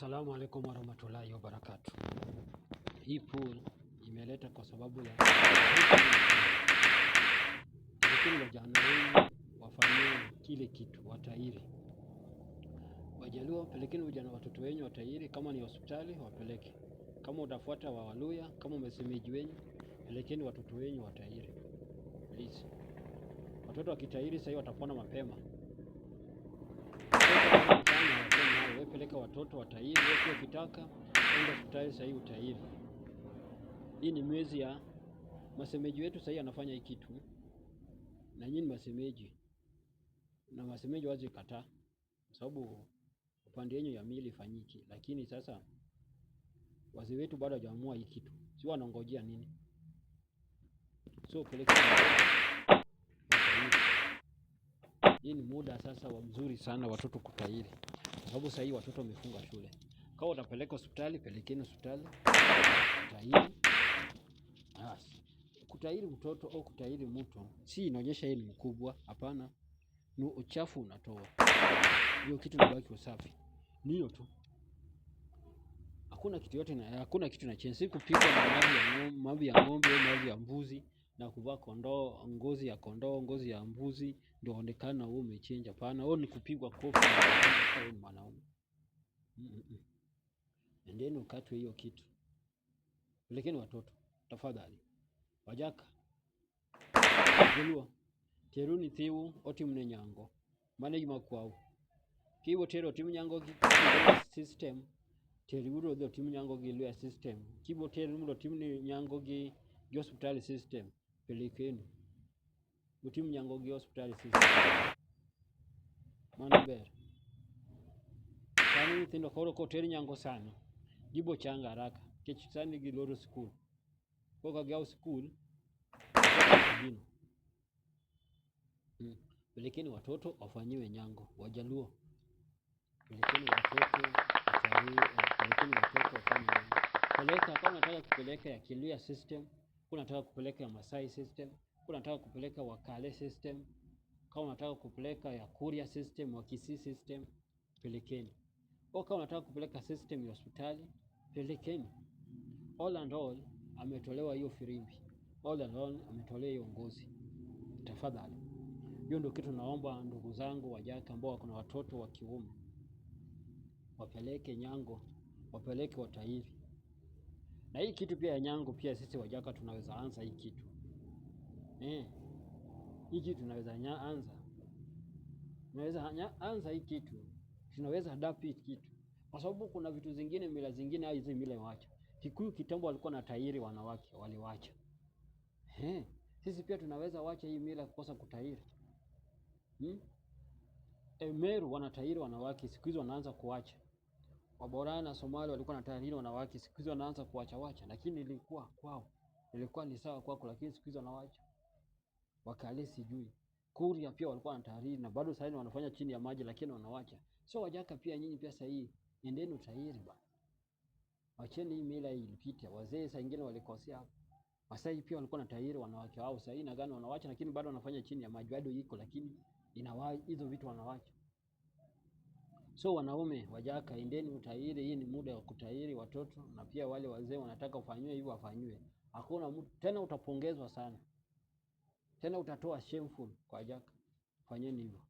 Assalamu alaikum warahmatullahi wabarakatuh. Hii pool imeleta kwa sababu ya lakini vijana wengi wafanyie kile kitu watairi. Wajaluo pelekeni vijana watoto wenyu watairi, kama ni hospitali wapeleke. Kama utafuata wa Waluya, kama umesemeji wenyu, pelekeni watoto wenyu watairi. Please. Watoto wakitairi sasa watapona mapema. Peleka watoto watairi, wewe ukitaka enda hospitali sasa utairi. Hii ni mwezi ya masemeji wetu sasa anafanya hii kitu. Na nyinyi masemeji na masemeji wazi kataa, kwa sababu upande wenu ya mili ifanyiki, lakini sasa wazee wetu bado hawajaamua hii kitu. Si wanangojea nini? So peleka. Hii ni muda sasa wa mzuri sana watoto kutairi. Kwa sababu sasa watoto wamefunga shule. Kama utapeleka hospitali, pelekeni hospitali. Kutairi. Kutairi mtoto au kutairi mtu si inaonyesha yeye ni mkubwa, hapana. Ni uchafu unatoa. Hiyo kitu inabaki usafi. Ni hiyo tu. Hakuna kitu yote na hakuna kitu na chensi kupigwa na mavi ya ng'ombe au mavi ya mbuzi na kuvaa kondoo, ngozi ya kondoo, ngozi ya mbuzi ndio onekana wewe umechange. Hapana, wewe ni kupigwa kofi na wewe ni mwanaume. Endeni ukatwe hiyo kitu. Pelekeni watoto tafadhali. Wajaka. Jaluo. Teruni thiu oti mnenyango. Manage makwao. Kibo tero timu nyango system. Teriuro do timu nyango gi system. Kibo tero mulo timu nyango gi hospital system. Pelekeni. Timu nyango gi hospital system. Manaber. Sani tindo koro ko teri nyango sana. Jibo changa haraka. Kech sani gi loro school. Koka gao school. Pelekeni watoto wafanyiwe nyango. Wajaluo. Pelekeni watoto wafanye nyango. Peleka kama unataka kupeleka ya Kiluya system, unataka kupeleka ya Masai system, unataka kupeleka Wakale system, kama unataka kupeleka ya Kuria system, Wakisii system, pelekeni. Au kama unataka kupeleka system ya hospitali, pelekeni. All and all ametolewa hiyo firimbi. All and all ametolewa hiyo ngozi. Tafadhali. Hiyo ndio kitu naomba ndugu zangu Wajaka ambao kuna watoto wa kiume. Wapeleke nyango, wapeleke watairi. Na hii kitu pia ya nyango pia sisi Wajaka tunaweza anza hii kitu. Hii kitu tunaweza anza. Tunaweza anza hii kitu. Tunaweza adapt hii kitu. Kwa sababu kuna vitu zingine, mila zingine hizi mila waacha. Kikuyu kitambo walikuwa na tairi wanawake, waliwacha. Sisi pia tunaweza wacha hii mila kukosa kutairi. Meru wanatairi wanawake, siku hizi wanaanza kuacha. Waborana na Somali walikuwa na tairi wanawake, siku hizi wanaanza kuacha, lakini ilikuwa kwao. Ilikuwa ni sawa kwako, lakini siku hizi wanawacha. Wakale sijui. Kuria pia walikuwa na tairi na bado sasa wanafanya chini ya maji, lakini wanawacha. So Wajaka pia nyinyi pia sasa hii endeni utairi bwana. Wacheni hii mila ilipite. Wazee sasa wengine walikosea hapo. Masai pia walikuwa na tairi wanawake wao, sasa na gani wanawacha, lakini bado wanafanya chini ya maji, bado iko, lakini hizo vitu wanawacha. So wanaume Wajaka endeni utairi. Hii ni muda wa kutairi watoto, na pia wale wazee wanataka ufanywe hivyo wafanywe. Hakuna mtu tena utapongezwa sana. Tena utatoa shameful kwa Wajaka. Fanyeni hivyo.